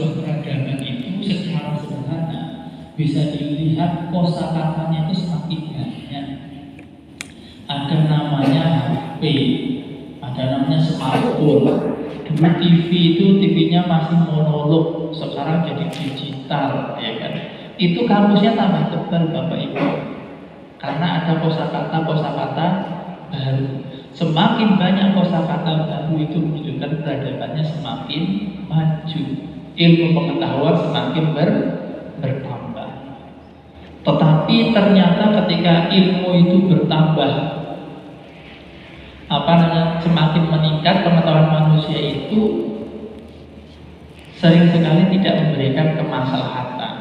sebuah peradaban itu secara sederhana bisa dilihat kosakatanya itu semakin banyak. Ada namanya HP, ada namanya smartphone. Dulu TV itu TV-nya masih monolog, sekarang jadi digital, ya kan? Itu kamusnya tambah tebal, Bapak Ibu, karena ada kosakata baru. Semakin banyak kosakata baru itu menunjukkan peradabannya semakin maju, ilmu pengetahuan semakin bertambah. Tetapi ternyata ketika ilmu itu bertambah, semakin meningkat, pengetahuan manusia itu sering sekali tidak memberikan kemaslahatan.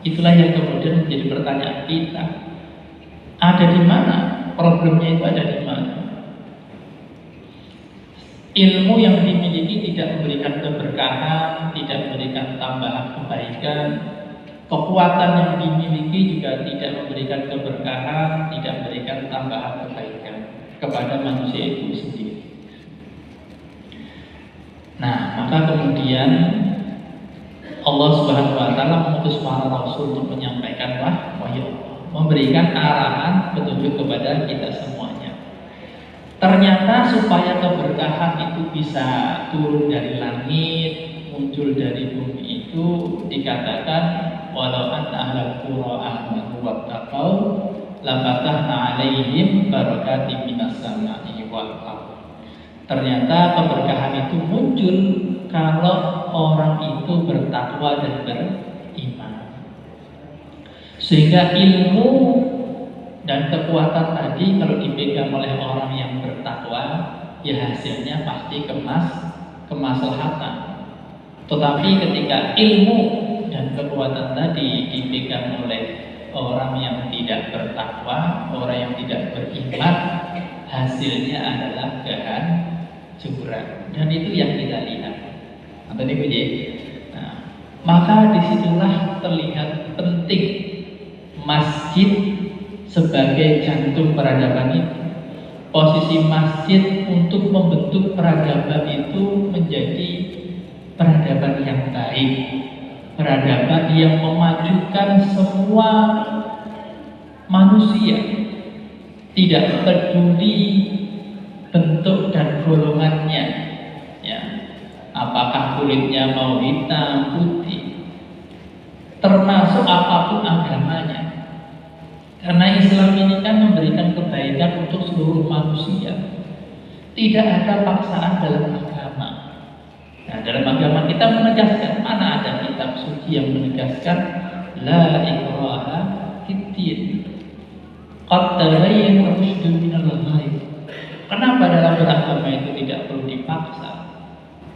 Itulah yang kemudian menjadi pertanyaan kita. Ada di mana? Problemnya itu ada di mana? Ilmu yang dimiliki tidak memberikan keberkahan, tidak memberikan tambahan kebaikan. Kekuatan yang dimiliki juga tidak memberikan keberkahan, tidak memberikan tambahan kebaikan kepada manusia itu sendiri. Nah, maka kemudian Allah Subhanahu wa taala mengutus para rasul untuk menyampaikan wahyu, memberikan arahan petunjuk kepada kita semuanya. Ternyata supaya keberkahan itu bisa turun dari langit, muncul dari bumi itu dikatakan walau anna ahlal qura amanu wattaqau lafatahna 'alaihim barakatim minas sama'i wal ardh. Ternyata keberkahan itu muncul kalau orang itu bertakwa dan beriman. Sehingga ilmu dan kekuatan tadi kalau dipegang oleh orang yang bertakwa, ya hasilnya pasti kemaslahatan. Tetapi ketika ilmu dan kekuatan tadi dipegang oleh orang yang tidak bertakwa, orang yang tidak beriman, hasilnya adalah kehancuran. Dan itu yang kita lihat. Nah, maka disitulah terlihat penting masjid sebagai jantung peradaban itu. Posisi masjid untuk membentuk peradaban itu menjadi peradaban yang baik, peradaban yang memajukan semua manusia, tidak peduli bentuk dan golongannya, ya, apakah kulitnya mau hitam, putih, termasuk apapun agamanya. Karena Islam ini kan memberikan kebaikan untuk seluruh manusia. Tidak ada paksaan dalam agama. Nah, dalam agama kita menegaskan, mana ada kitab suci yang menegaskan la ikraha fid-din. Qad tabayyana rusydu minal ghayy. Kenapa dalam beragama itu tidak perlu dipaksa?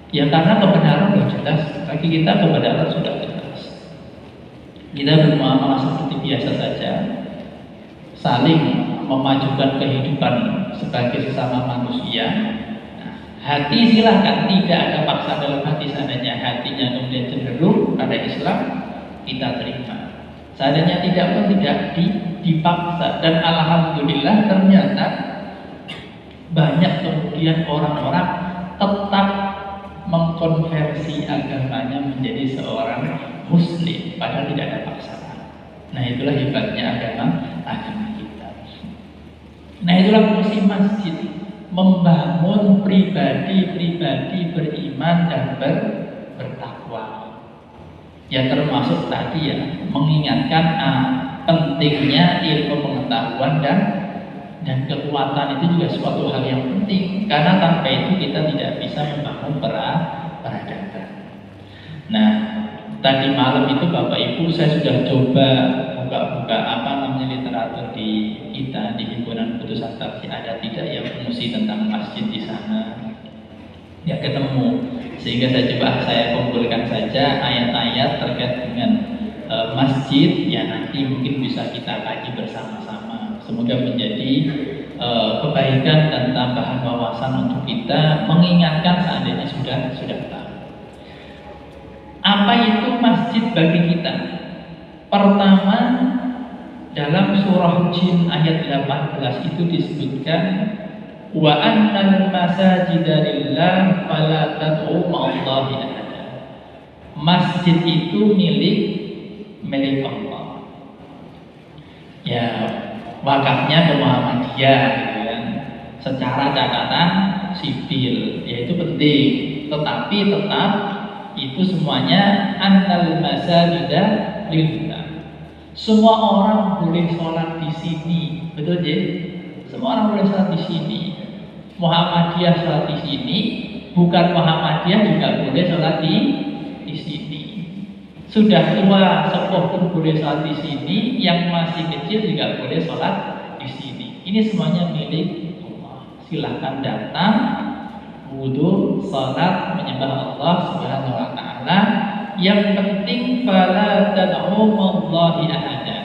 Ya karena kebenaran sudah jelas, bagi kita kebenaran sudah jelas. Kita bermuamalah seperti biasa saja, saling memajukan kehidupan sebagai sesama manusia. Nah, hati silahkan, tidak ada paksa dalam hati. Seandainya hatinya kemudian cenderung pada Islam, kita terima. Seandainya tidak pun tidak dipaksa. Dan alhamdulillah ternyata banyak kemudian orang-orang tetap mengkonversi agamanya menjadi seorang muslim padahal tidak ada paksaan. Nah, itulah hebatnya agama kita. Nah, itulah fungsi masjid, membangun pribadi-pribadi beriman dan bertakwa. Ya termasuk tadi ya, mengingatkan pentingnya ilmu pengetahuan dan kekuatan itu juga suatu hal yang penting, karena tanpa itu kita tidak bisa membangun peradaban. Nah, tadi malam itu Bapak Ibu saya sudah coba buka-buka literatur di kita di himpunan putusan tafsir, ada tidak yang fungsi tentang masjid di sana? Ya ketemu, sehingga saya kumpulkan saja ayat-ayat terkait dengan masjid. Ya nanti mungkin bisa kita kaji bersama-sama. Semoga menjadi kebaikan dan tambahan wawasan untuk kita, mengingatkan seandainya sudah tahu. Apa itu masjid bagi kita? Pertama, dalam surah Jin ayat 18 itu disebutkan wa annal masajida lillah fala tad'u ma'allahi ahada. masjid itu milik Allah. Ya, wakafnya ke Muhammadiyah gitu kan. Secara catatan sipil, ya itu penting. Tetapi tetap itu semuanya annal masajida lillah. Semua orang boleh sholat di sini, betul ya? Semua orang boleh sholat di sini. Muhammadiyah sholat di sini, bukan Muhammadiyah juga boleh sholat di sini. Sudah tua sepuh pun boleh sholat di sini, yang masih kecil juga boleh sholat di sini. Ini semuanya milik Allah. Silahkan datang, wudhu, sholat, menyembah Allah Subhanahu Wa Taala. Yang penting fala tad'u ma'allahi ahada.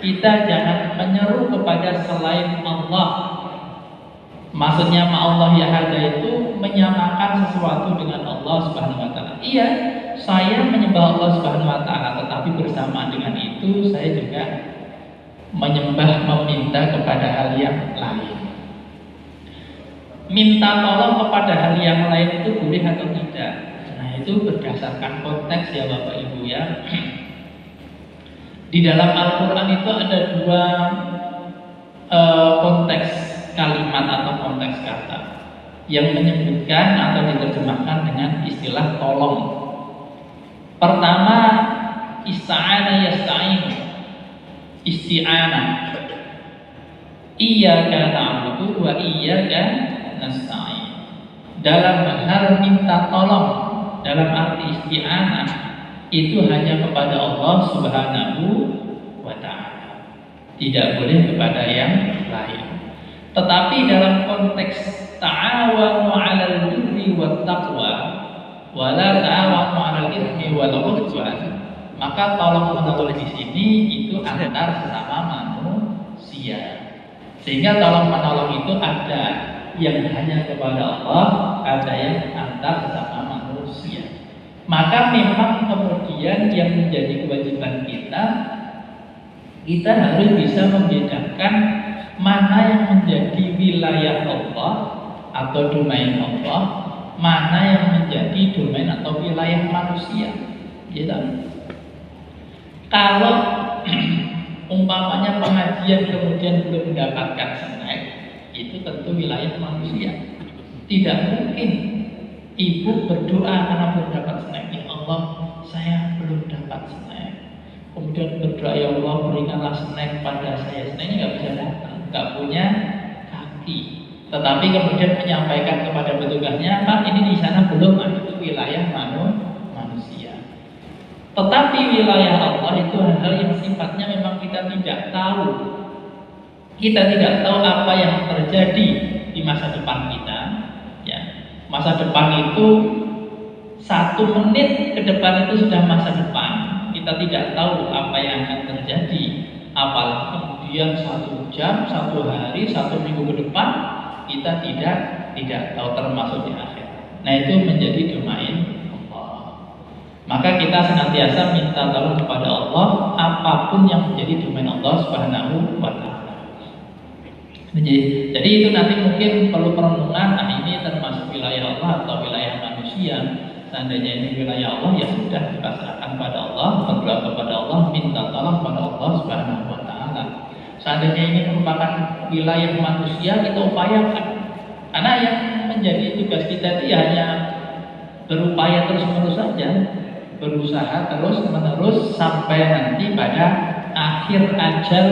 Kita jangan menyeru kepada selain Allah. Maksudnya ma'allah ya hada itu menyamakan sesuatu dengan Allah Subhanahu Wa Taala. Iya, saya menyembah Allah Subhanahu Wa Taala, tetapi bersamaan dengan itu saya juga meminta kepada hal yang lain. Minta tolong kepada hal yang lain itu boleh atau tidak? Nah, itu berdasarkan konteks ya Bapak Ibu ya. Di dalam Al-Quran itu ada dua konteks kalimat atau konteks kata yang menyebutkan atau diterjemahkan dengan istilah tolong. Pertama, ista'ana yasta'in, isti'anah. Iyyaka na'budu wa iyyaka nasta'in. Dalam hal minta tolong, dalam arti isti'anah, itu hanya kepada Allah Subhanahu wa Ta'ala, tidak boleh kepada yang lain. Tetapi dalam konteks ta'awanu 'alal birri wat taqwa wa la ta'awanu 'alal itsmi wal 'udwan, maka tolong-menolong di sini itu antar sesama manusia. Sehingga tolong-menolong itu ada yang hanya kepada Allah, ada yang antar sesama manusia. Maka memang kemudian yang menjadi kewajiban kita harus bisa membedakan mana yang menjadi wilayah Allah atau domain Allah, mana yang menjadi domain atau wilayah manusia. Gitu. Kalau umpamanya pengajian kemudian belum mendapatkan snack, itu tentu wilayah manusia. Tidak mungkin ibu berdoa karena belum dapat snack, ya Allah saya belum dapat snack. Kemudian berdoa, ya Allah berikanlah snack pada saya. Snacknya nggak bisa datang, nggak punya kaki. Tetapi kemudian menyampaikan kepada petugasnya, Pak ini di sana belum, itu wilayah manusia. Tetapi wilayah Allah itu hal yang sifatnya memang kita tidak tahu. Kita tidak tahu apa yang terjadi di masa depan kita. Ya, masa depan itu 1 menit ke depan itu sudah masa depan. Kita tidak tahu apa yang akan terjadi. Apalagi kemudian 1 jam, 1 hari, 1 minggu ke depan kita tidak tahu, termasuk di akhir. Nah itu menjadi domain Allah. Maka kita senantiasa minta tolong kepada Allah apapun yang menjadi domain Allah Subhanahu wa Ta'ala. Jadi itu nanti mungkin perlu perenungan. Nah ini termasuk wilayah Allah atau wilayah manusia. Seandainya ini wilayah Allah, ya sudah dipasrahkan pada Allah, berdoa kepada Allah, minta tolong pada Allah Subhanahu wa Ta'ala. Seandainya ini merupakan wilayah manusia, kita upayakan. Karena yang menjadi tugas kita itu ya hanya berupaya terus-menerus saja, berusaha terus-menerus sampai nanti pada akhir ajal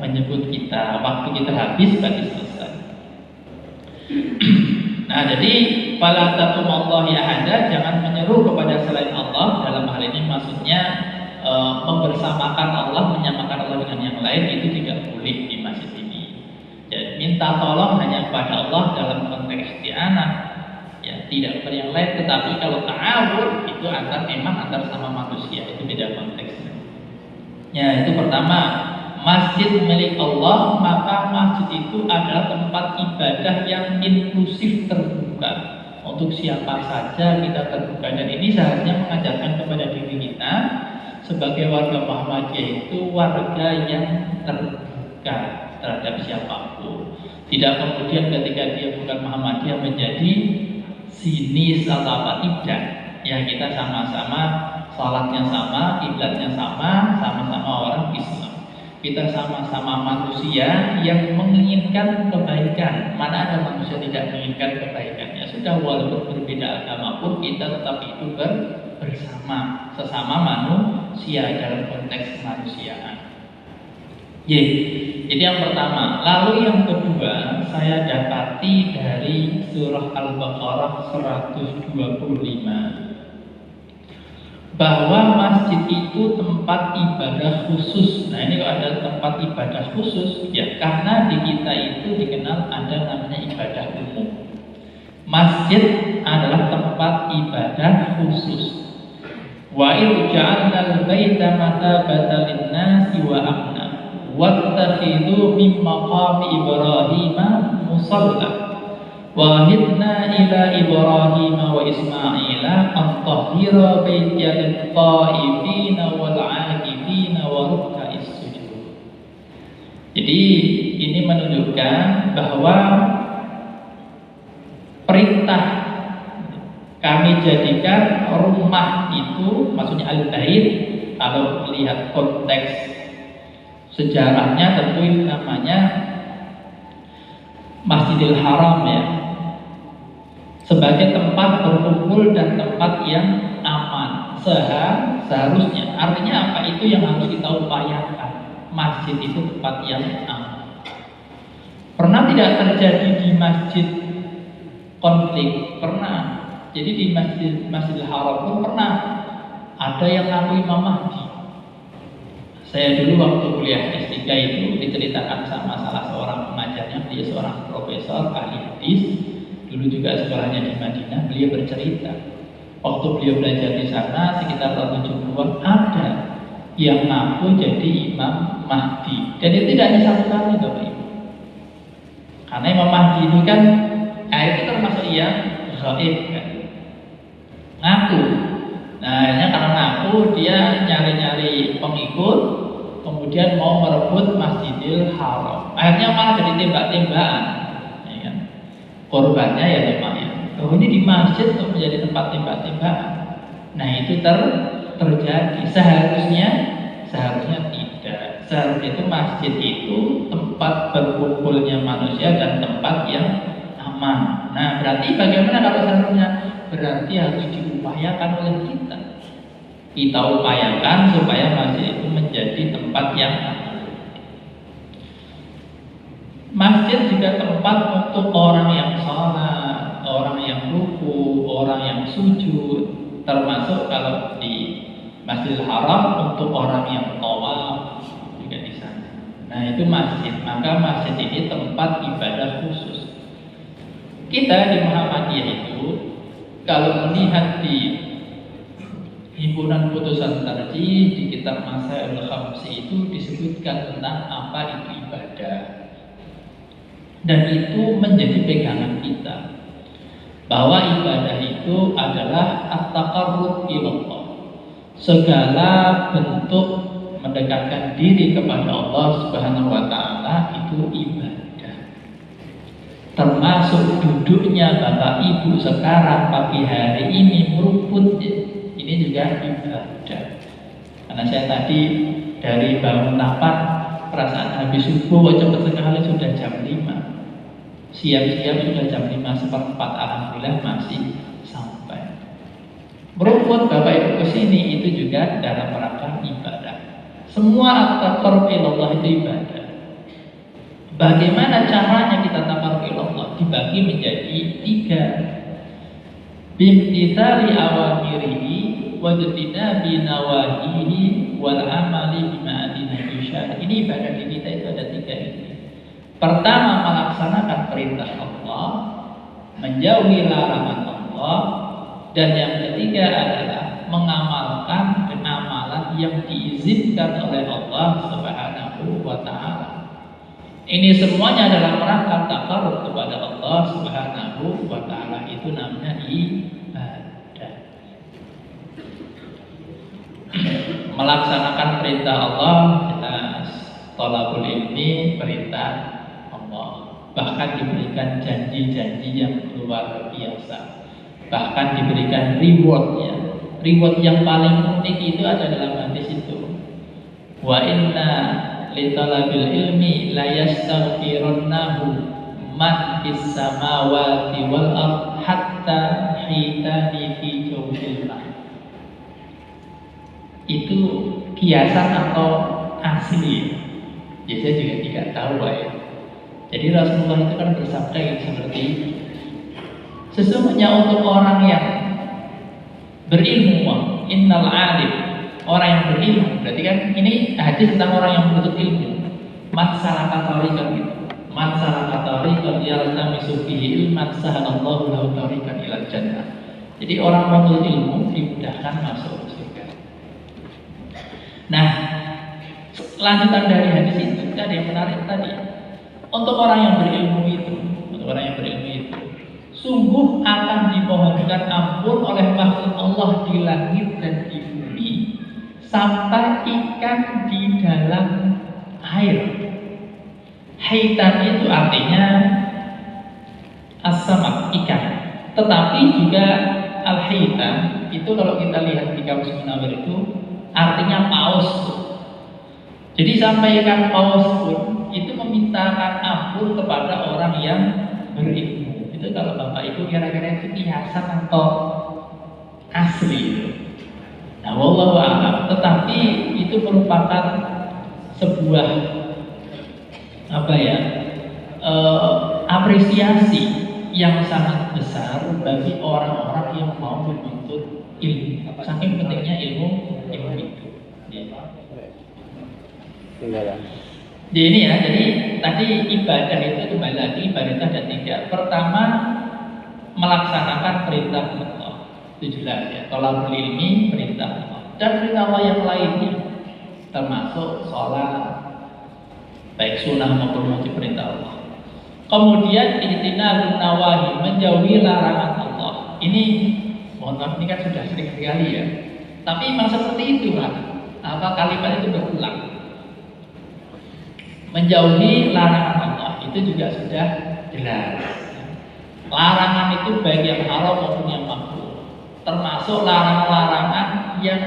menyebut kita, waktu kita habis berarti selesai. Nah, jadi fala tatumallahi ahada, jangan menyeru kepada selain Allah. Dalam hal ini maksudnya membersamakan Allah, menyamakan Allah dengan yang lain, itu tidak boleh di masjid ini. Jadi minta tolong hanya kepada Allah dalam konteks isti'anah, ya tidak kepada yang lain. Tetapi kalau ta'awun itu memang antar sama manusia, itu beda konteksnya. Ya itu pertama, masjid milik Allah, maka masjid itu adalah tempat ibadah yang inklusif, terbuka untuk siapa saja kita terbuka. Dan ini seharusnya mengajarkan kepada diri kita sebagai warga Muhammadiyah itu warga yang terbuka terhadap siapapun. Tidak kemudian ketika dia bukan Muhammadiyah menjadi sinis atau apa, tidak. Ya kita sama-sama sholatnya sama, kiblatnya sama, sama-sama orang Islam. Kita sama-sama manusia yang menginginkan kebaikan. Mana ada manusia tidak menginginkan kebaikan? Ya sudah, walaupun berbeda agama pun kita tetap hidup bersama, sesama manusia dalam konteks kemanusiaan. Jadi yang pertama. Lalu yang kedua, saya dapati dari surah Al-Baqarah 125 bahwa masjid itu tempat ibadah khusus. Nah ini kalau ada tempat ibadah khusus, ya karena di kita itu dikenal ada namanya ibadah umum. Masjid adalah tempat ibadah khusus. Wa idh ja'alna al-baita mathabatan lin-nasi wa amna wattakhidhu min maqami Ibrahim musalla. Wahidna ila Ibrahim wa Ismaila an-tahhira baitiya lit-ta'ifina wal-'akifina wa ruk'is sujud. Jadi ini menunjukkan bahwa perintah kami jadikan rumah itu, maksudnya al-bait, kalau melihat konteks sejarahnya tentu itu namanya Masjidil Haram ya, sebagai tempat berkumpul dan tempat yang aman seharusnya. Artinya apa? Itu yang harus kita upayakan. Masjid itu tempat yang aman. Pernah tidak terjadi di masjid konflik? Pernah. Jadi di Masjidil Haram pun pernah ada yang ngaku Imam Mahdi. Saya dulu waktu kuliah S3 itu diceritakan sama salah seorang pengajarnya, dia seorang profesor ahli hadis. Dulu juga sekolahnya di Madinah, beliau bercerita waktu beliau belajar di sana sekitar tahun 70-an ada yang ngaku jadi Imam Mahdi. Dan itu tidak hanya satu kali Bapak Ibu. Karena Imam Mahdi itu kan itu termasuk yang gaib kan, ngaku. Nah akhirnya karena ngaku dia nyari-nyari pengikut, kemudian mau merebut Masjidil Haram. Akhirnya malah jadi tembak-tembakan. Korbannya ya lumayan. Oh ini di masjid untuk menjadi tempat tembak-tembakan. Nah itu terjadi. Seharusnya tidak. Seharusnya itu masjid itu tempat berkumpulnya manusia dan tempat yang aman. Nah berarti bagaimana kalau seharusnya? Berarti harus diupayakan oleh kita. Kita upayakan supaya masjid itu menjadi tempat yang aman. Masjid juga tempat untuk orang yang sholat, orang yang ruku, orang yang sujud. Termasuk kalau di Masjidil Haram untuk orang yang tawaf juga di sana. Nah itu masjid. Maka masjid ini tempat ibadah khusus. Kita di Muhammadiyah itu kalau melihat di himpunan putusan tarjih di kitab Masailul Khamsi itu disebutkan tentang apa itu ibadah. Dan itu menjadi pegangan kita bahwa ibadah itu adalah at-taqarrub ilallah. Segala bentuk mendekatkan diri kepada Allah Subhanahu wa taala itu ibadah. Termasuk duduknya Bapak Ibu sekarang pagi hari ini meruput, ini juga ibadah. Karena saya tadi dari bangun 8 perasaan habis subuh cepat sekali sudah jam 5. Siap-siap sudah jam 5:04, alhamdulillah masih sampai. Berumput Bapak Ibu ke sini itu juga dalam rangka ibadah. Semua at-taqarrub ilallah itu ibadah. Bagaimana caranya kita taqarrub ilallah? Dibagi menjadi 3. Bimtithali awamirihi wa ijtinabi nawahihi wal amali bima adina yusyar. Ini ibadah di kita itu ada 3 ini. Pertama, melaksanakan perintah Allah, menjauhi larangan Allah, dan yang ketiga adalah mengamalkan amalan yang diizinkan oleh Allah Subhanahu wa taala. Ini semuanya dalam rangka taqarrub kepada Allah Subhanahu wa taala. Itu namanya ibadah. Melaksanakan perintah Allah, kita thalabul ilmi, perintah Allah. Bahkan diberikan janji-janji yang luar biasa. bahkan diberikan rewardnya. Reward yang paling unik itu ada dalam hadis itu. Wa inna li talabil ilmi la yastaghfirunnahu man fis samawati wal ard hatta hitani fi jawfil ma. Itu kiasan atau asli? Ya saya juga tidak tahu ya. Jadi Rasulullah itu kan bersabda yang seperti ini. Sesungguhnya untuk orang yang berilmu, innal alim, orang yang berilmu, berarti kan ini hadis tentang orang yang menuntut ilmu. Man salaka tariqan gitu. Man salaka tariqan yaltamisu fihi ilman sahalallahu lahu tariqan ilal jannah. Jadi orang menuntut ilmu dimudahkan masuk surga. Nah, lanjutan dari hadis itu ada yang menarik tadi. Untuk orang yang berilmu itu, sungguh akan dimohonkan ampun oleh makhluk Allah di langit dan di bumi sampai ikan di dalam air. Haitan itu artinya as-samak, ikan. Tetapi juga al-haitan itu kalau kita lihat di Kamus Munawwir itu artinya paus. Jadi sampai ikan paus pun itu memintakan ampun kepada orang yang berilmu. Itu kalau Bapak Ibu kira-kira itu kiasan atau asli itu. Nah, wallahu a'lam. Tetapi itu merupakan sebuah apresiasi yang sangat besar bagi orang-orang yang mau menuntut ilmu. Saking pentingnya ilmu itu. Jadi ini ya, jadi tadi ibadah itu kembali lagi ibadah ada tiga. Pertama, melaksanakan perintah Allah. Itu jelas ya. Tolak ilmi perintah Allah. Dan perintah Allah yang lainnya, termasuk sholat, baik sunnah maupun wajib perintah Allah. Kemudian ijtinabun nawahi, menjauhi larangan Allah. Ini mohon maaf, ini kan sudah sering sekali ya. Tapi memang seperti itu Pak. Kalimat itu berulang. Menjauhi larangan Allah itu juga sudah jelas. Larangan itu baik yang haram maupun yang makruh. Termasuk larangan-larangan yang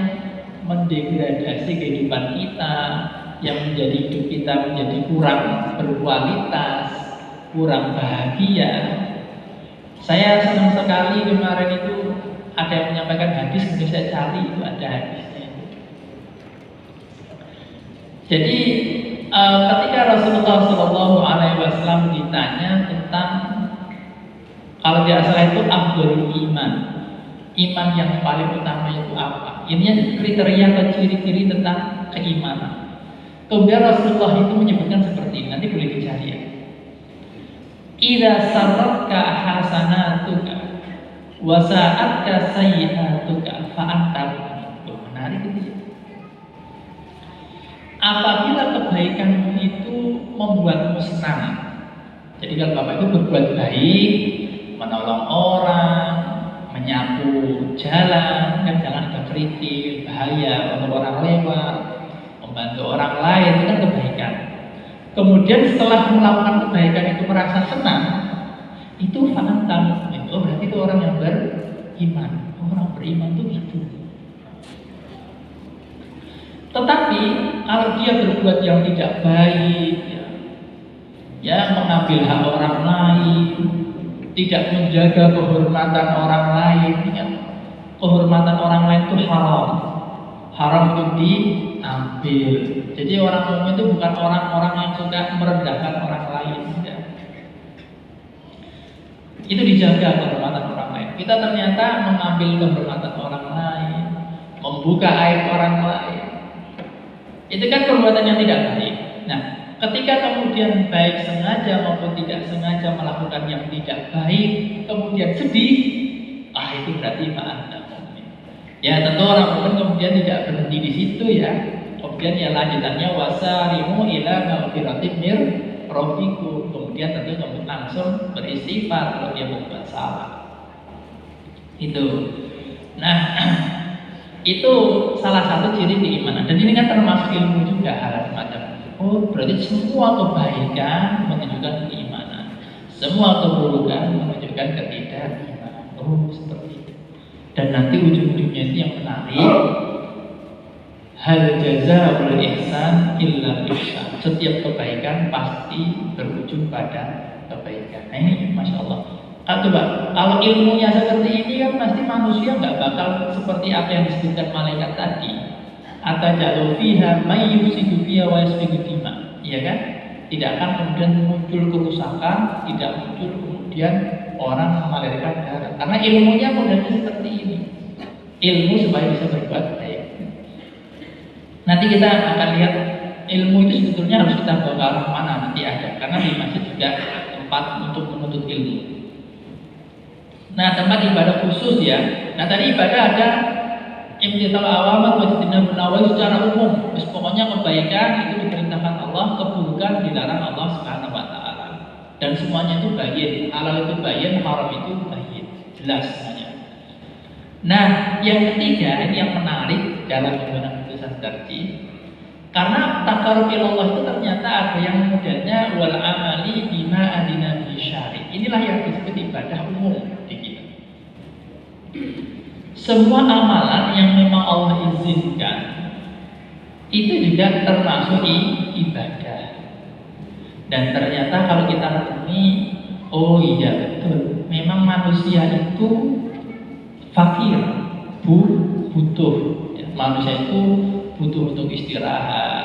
mendegradasi kehidupan kita, yang menjadi hidup kita menjadi kurang berkualitas, kurang bahagia. Saya senang sekali kemarin itu ada yang menyampaikan hadis, kemudian saya cari itu ada hadisnya. Jadi ketika Rasulullah SAW ditanya tentang kalau tidak salah itu afdhalul iman, iman yang paling utama itu apa? Ini kriteria atau ciri-ciri tentang keimanan. Kemudian Rasulullah itu menyebutkan seperti ini, nanti boleh dicari ya. Idza sarratka hasanatuka wa sa'atka sayyi'atuka fa anta menarik itu ya. Apabila kebaikanmu itu membuatmu senang. Jadi kalau Bapak itu berbuat baik, menolong orang, menyapu jalan, kan jangan ada kritik, bahaya untuk orang lewat, membantu orang lain, itu kan kebaikan. Kemudian setelah melakukan kebaikan itu merasa senang, itu fa'antam. Oh berarti itu orang yang beriman. Orang beriman itu gitu. Tetapi kalau dia berbuat yang tidak baik, ya mengambil hak orang lain, tidak menjaga kehormatan orang lain, ya, kehormatan orang lain itu haram untuk diambil. Jadi orang mukmin itu bukan orang-orang yang suka merendahkan orang lain, ya. Itu dijaga kehormatan orang lain. Kita ternyata mengambil kehormatan orang lain, membuka aib orang lain. Itu kan perbuatan yang tidak baik. Nah, ketika kemudian baik sengaja maupun tidak sengaja melakukan yang tidak baik, kemudian sedih, itu berarti Anda mukmin. Ya tentu orang mukmin kemudian tidak berhenti di situ ya. Kemudian ya lanjutannya wasarimu ila maghfiratin mir rabbikum. Kemudian tentu kamu langsung beristighfar kalau dia berbuat salah. Itu. Nah, itu salah satu ciri keimanan. Dan ini kan termasuk ilmu juga hal semacam itu. Oh, berarti semua kebaikan menunjukkan keimanan, semua keburukan menunjukkan ketidakimanan. Oh, seperti itu. Dan nanti ujung-ujungnya itu yang menarik. Hal jazaa'ul ihsan illa ihsan. Setiap kebaikan pasti berujung pada kebaikan. Nah ini Masya Allah. Coba, kalau ilmunya seperti ini kan pasti manusia nggak bakal seperti apa yang disebutkan malaikat tadi. Atajalu fiha may yufsidu fiha wa yasfiku dima. Iya kan? Tidak akan kemudian muncul kerusakan, tidak muncul kemudian orang mengalirkan darah. Karena ilmunya modelnya seperti ini. Ilmu supaya bisa berbuat baik. Nanti kita akan lihat ilmu itu sebetulnya harus kita bawa ke arah mana nanti ada. Karena di masjid juga tempat untuk menuntut ilmu. Nah, tempat ibadah khusus ya. Nah, tadi ibadah ada imtithal awamir wa ijtinabun nawahi secara umum. Terus pokoknya kebaikan itu diperintahkan Allah, keburukan dilarang Allah Subhanahu wa taala. Dan semuanya itu bayyin. Halal itu bayyin, haram itu bayyin. Jelas semuanya. Nah, yang ketiga ini yang menarik dalam pembenahan keputusan terji. Karena taqarrub ilallah itu ternyata ada yang modelnya wal amali bima adina bi syari. Inilah yang disebut ibadah umum di kita. Semua amalan yang memang Allah izinkan itu juga termasuk ibadah. Dan ternyata kalau kita renungi, oh iya betul, memang manusia itu fakir, butuh. Manusia itu butuh untuk istirahat,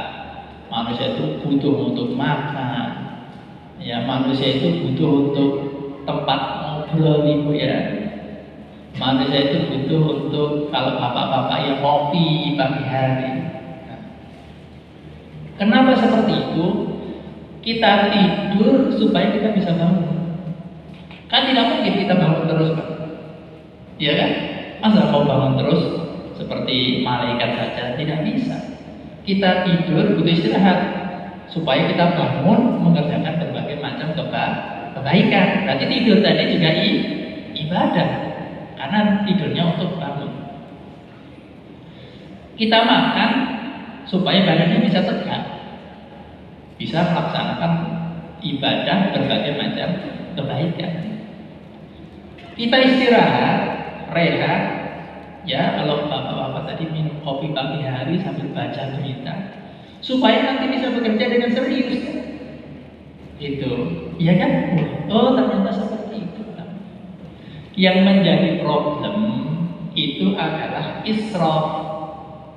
manusia itu butuh untuk makan, ya manusia itu butuh untuk tempat ngobrol ibu ya. Manusia itu butuh untuk kalau bapak-bapak yang ngopi pagi hari. Nah, kenapa seperti itu? Kita tidur supaya kita bisa bangun. Kan tidak mungkin kita bangun terus, Pak. Iya kan? Masa mau bangun terus seperti malaikat saja? Tidak bisa. Kita tidur butuh istirahat supaya kita bangun mengerjakan berbagai macam kebaikan. Berarti tidur tadi juga ibadah. Karena tidurnya untuk bangun. Kita makan supaya badannya bisa tegak, bisa melaksanakan ibadah berbagai macam kebaikan. Kita istirahat, rehat, ya kalau bapak-bapak tadi minum kopi pagi hari sambil baca berita, supaya nanti bisa bekerja dengan serius. Itu, iya kan? Oh ternyata seperti itu. Yang menjadi problem itu adalah israf.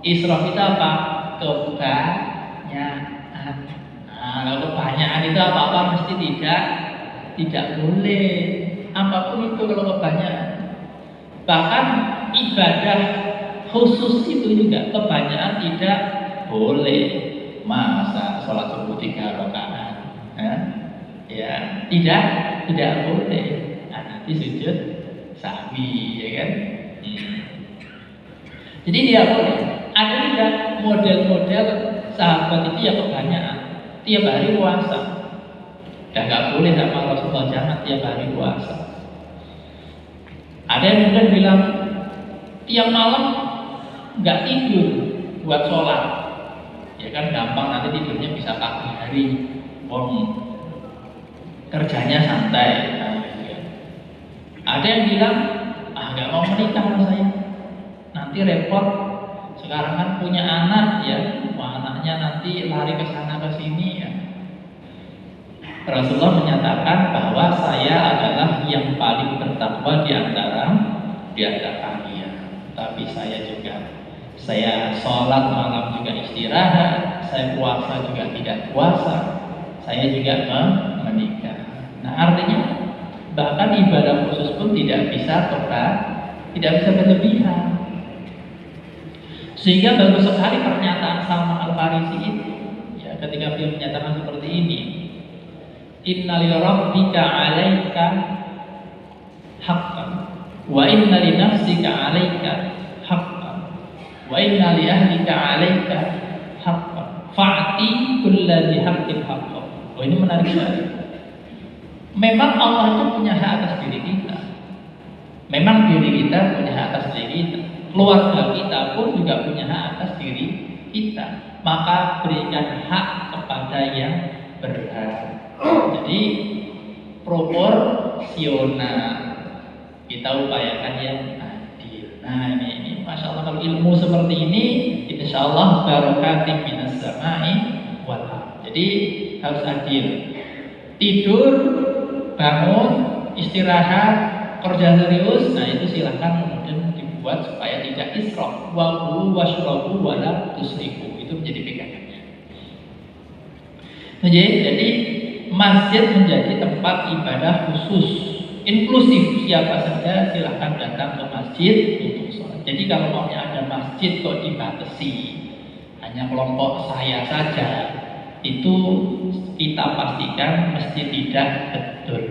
Israf itu apa? Kebanyakan. Nah, kalau kebanyakan itu apa-apa mesti tidak boleh. Apapun itu kalau kebanyakan. Bahkan ibadah khusus itu juga kebanyakan tidak boleh. Masa sholat subuh 3 rakaat? Ya, tidak boleh. Nah, nanti sujud sahwi, ya kan? Jadi dia boleh. Ada juga model-model sahabat itu yang kebanyakan tiap hari puasa. Ya nggak boleh sama Rasulullah, jangan tiap hari puasa. Ada yang kemudian bilang tiap malam nggak tidur buat sholat. Ya kan gampang nanti tidurnya bisa pagi hari. Kerjanya santai. Ada yang bilang, nggak mau menikah sama saya, nanti repot. Sekarang kan punya anak ya, anaknya nanti lari ke sana ke sini ya. Rasulullah menyatakan bahwa saya adalah yang paling bertakwa di antara kalian. Tapi saya sholat malam juga istirahat, saya puasa juga tidak puasa, saya juga menikah. Nah artinya bahkan ibadah khusus pun tidak bisa berlebihan. Sehingga bagus sekali pernyataan Salman Al-Farisi itu ya, ketika beliau menyatakan seperti ini, inna li rabbika 'alaika haqqan wa inna li nafsika 'alaika haqqan wa inna li ahlika 'alaika haqqan fa'ti kulladzi haqqin haqqan. Oh ini menarik sekali. Memang Allah itu punya hak atas diri kita. Memang diri kita punya hak atas diri kita. Keluarga kita pun juga punya hak atas diri kita. Maka berikan hak kepada yang berhak. Jadi proporsional, kita upayakan yang adil. Nah ini masya Allah, kalau ilmu seperti ini insya Allah barokatim minas samai wal ardh. Jadi harus adil, tidur, bangun, istirahat, kerja serius. Nah itu silahkan kemudian dibuat supaya tidak israf. Wa'kulu washrabu wala tusrifu, itu menjadi pegangannya. Jadi masjid menjadi tempat ibadah khusus, inklusif, siapa saja silahkan datang ke masjid untuk sholat. Jadi kalau maunya ada masjid kok dibatasi hanya kelompok saya saja, itu kita pastikan mesti tidak betul.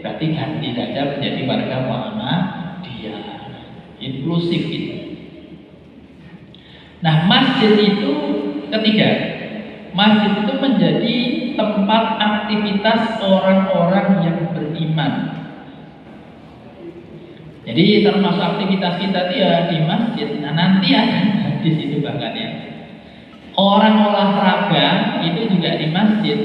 Berarti ganti saja menjadi warga Muhammadiyah, inklusif itu. Nah masjid itu ketiga, masjid itu menjadi tempat aktivitas orang-orang yang beriman. Jadi termasuk aktivitas kita itu ya di masjid. Nah nanti ada di situ bahkan ya. Orang olahraga itu juga di masjid.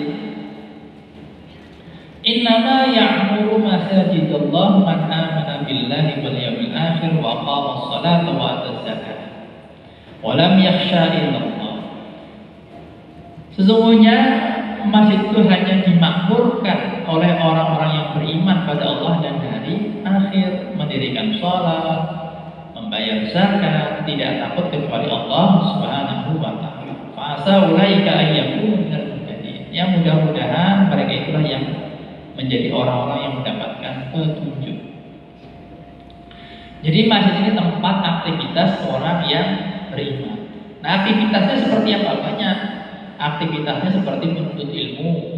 Innama ya'muru masajidallah man amana billahi wal yawmil akhir wa aqama as-salata wa ata az-zakah wa lam yakhsha illallah. Sesungguhnya masjid itu hanya dimakmurkan oleh orang-orang yang beriman pada Allah dan hari akhir, mendirikan sholat, membayar zakat, tidak takut kecuali Allah Subhanahu wa ta'ala. Fa'asa ulaika ayyakunu minal muhtadin. Ya mudah-mudahan mereka itulah yang menjadi orang-orang yang mendapatkan petunjuk. Jadi masjid ini tempat aktivitas orang yang beriman. Nah aktivitasnya seperti apa? Banyak. Aktivitasnya seperti menuntut ilmu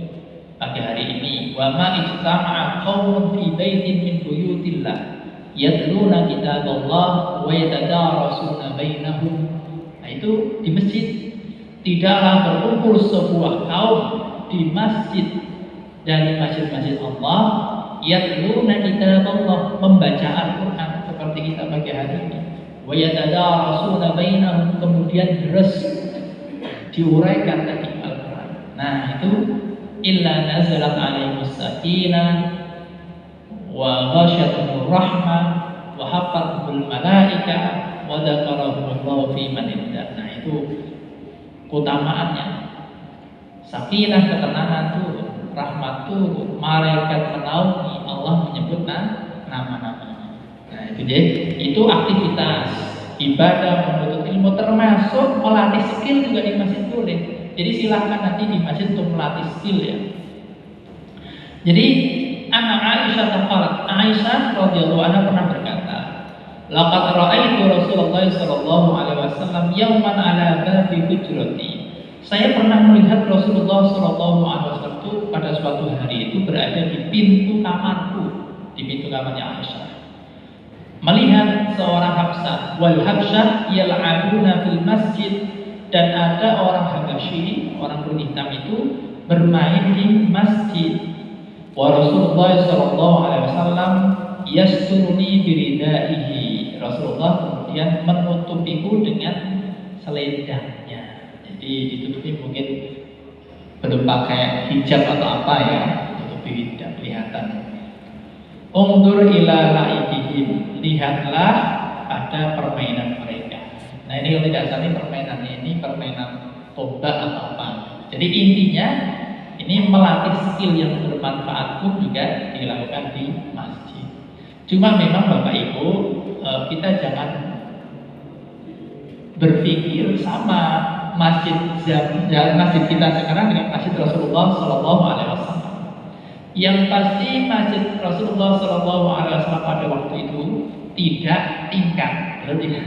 pagi hari ini. Wa ma ijtama'a qaumun fi baitin min buyutillah yatluna kitaballah wa yatadarasuna bainahum. Nah itu di masjid. Tidaklah berkumpul sebuah kaum di masjid dari masjid-masjid Allah yatluna kitaballah, membaca Al-Qur'an seperti kita pagi hari ini. Wa yatadarasuna bainahum, kemudian diuraikan tadi Al-Quran. Nah itu illa nazalat alaihimus sakinah wa ghasyatuhur rahmah wa hafathul malaika wa dzakarahumullahu fi man indah. Nah itu keutamaannya. Sakinah, ketenangan turun, rahmat turun, malaikat menaungi, Allah menyebut nama-namanya. Nah itu aktivitas ibadah, menuntut ilmu, termasuk melatih skill juga di masjid boleh. Jadi silahkan nanti di masjid untuk melatih skill ya. Jadi anak Aisyah radhiyallahu anha pernah berkata, laqad ra'aitu Rasulullah sallallahu alaihi wasallam yawman ala babi hujrati. Saya pernah melihat Rasulullah sallallahu alaihi wasallam itu pada suatu hari itu berada di pintu kamarku, di pintu kamarnya Aisyah. Melihat seorang Habsyah, wal Habsyah yal'abuna fil masjid, dan ada orang Habasyi, orang kulit hitam itu bermain di masjid. Wa Rasulullah sallallahu alaihi wasallam yasturuni biridaihi. Rasulullah kemudian menutupiku dengan selendangnya. Jadi ditutupi, mungkin belum pakai hijab atau apa ya, tutupi tidak kelihatan. Ungdur ila la'ibihim, lihatlah pada permainan mereka. Nah ini kalau tidak salah permainannya ini permainan tombak atau apa. Jadi intinya ini melatih skill yang bermanfaat pun juga dilakukan di masjid. Cuma memang Bapak Ibu, kita jangan berpikir sama masjid kita sekarang dengan masjid Rasulullah Sallallahu Alaihi Wasallam. Yang pasti masjid Rasulullah Sallallahu Alaihi Wasallam pada waktu itu tidak tingkat, belum tingkat,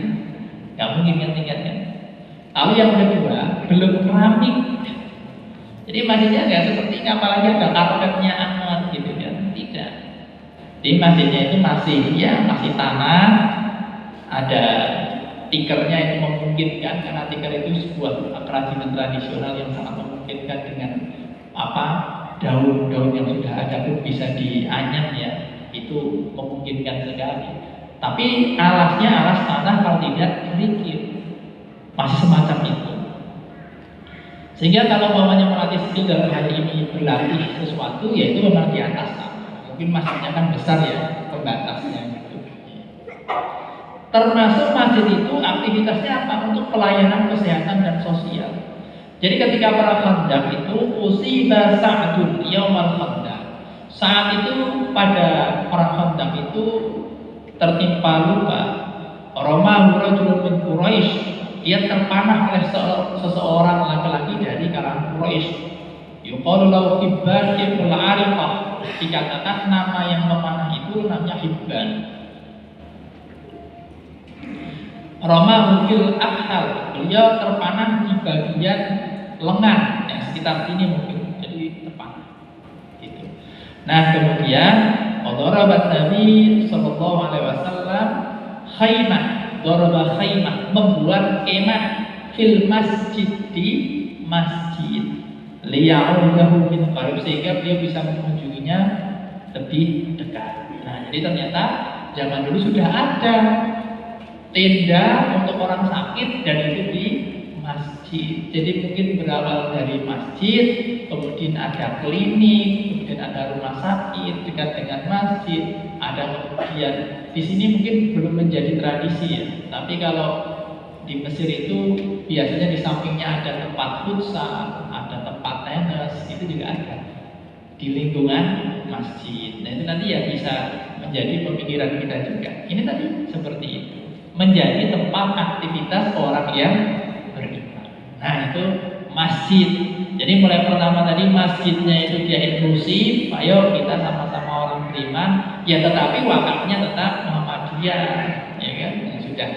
nggak mungkin yang tingkat kan. Lalu yang kedua belum keramik. Jadi masjidnya nggak seperti ini, apalagi ada karpetnya amat gitu kan, tidak. Jadi masjidnya itu masih tanah, ada tikernya itu memungkinkan, karena tiker itu sebuah kerajinan tradisional yang sangat memungkinkan dengan daun-daun yang sudah ada pun bisa dianyam ya, itu memungkinkan sekali. Tapi alasnya alas tanah, kalau tidak kerikil, masih semacam itu. Sehingga kalau mamanya melatih skill dalam hari ini berlatih sesuatu, yaitu memang di atas tanah. Mungkin masjidnya kan besar ya, pembatasnya gitu. Termasuk masjid itu aktivitasnya apa? Untuk pelayanan kesehatan dan sosial. Jadi ketika perang Khandaq itu usiba Sa'dun yaumal Khandaq. Saat itu pada perang Khandaq itu tertimpa luka. Ramahu rajulun min Quraisy, dia terpanah oleh seseorang laki-laki dari kalangan Quraisy. Yuqalu lahu Hibban ibn al-Ariqah. Dikatakan nama yang memanah itu namanya Hibban. Ramahu fil akhal, beliau terpanah di bagian lengan, yang sekitar sini mungkin, jadi terpanah. Gitu. Nah kemudian Darabat Nabi Sallallahu Alaihi Wasallam khaymah, daraba khaymah, membuat kemah fil masjid, di masjid, liya'udahu min qarib, sehingga dia bisa mengunjunginya lebih dekat. Nah jadi ternyata zaman dulu sudah ada tenda untuk orang sakit, dan itu di masjid. Jadi mungkin berawal dari masjid, kemudian ada klinik, kemudian ada rumah sakit dekat dengan masjid, ada kemudian di sini mungkin belum menjadi tradisi ya. Tapi kalau di Mesir itu biasanya di sampingnya ada tempat futsal, ada tempat tenis, itu juga ada di lingkungan masjid. Nah itu nanti ya bisa menjadi pemikiran kita juga. Ini tadi seperti itu, menjadi tempat aktivitas orang yang beriman. Nah itu masjid. Jadi mulai pertama tadi masjidnya itu dia inklusif, ayo kita sama-sama orang beriman, ya tetapi wakafnya tetap Muhammadiyah, ya kan? Yang sudah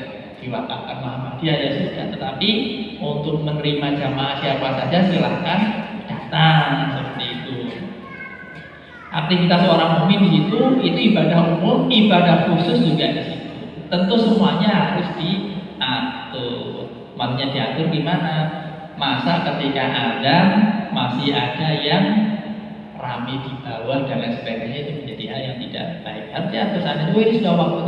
diwakafkan Muhammadiyah ya sudah. Tetapi untuk menerima jamaah siapa saja silahkan datang, seperti itu. Aktivitas orang mukmin di situ itu ibadah umum, ibadah khusus juga di situ. Tentu semuanya harus diatur. Maksudnya diatur gimana? Masa ketika azan masih ada yang rame di bawah dan lain sebagainya, itu menjadi hal yang tidak baik. Harusnya atur saja. Ini sudah waktunya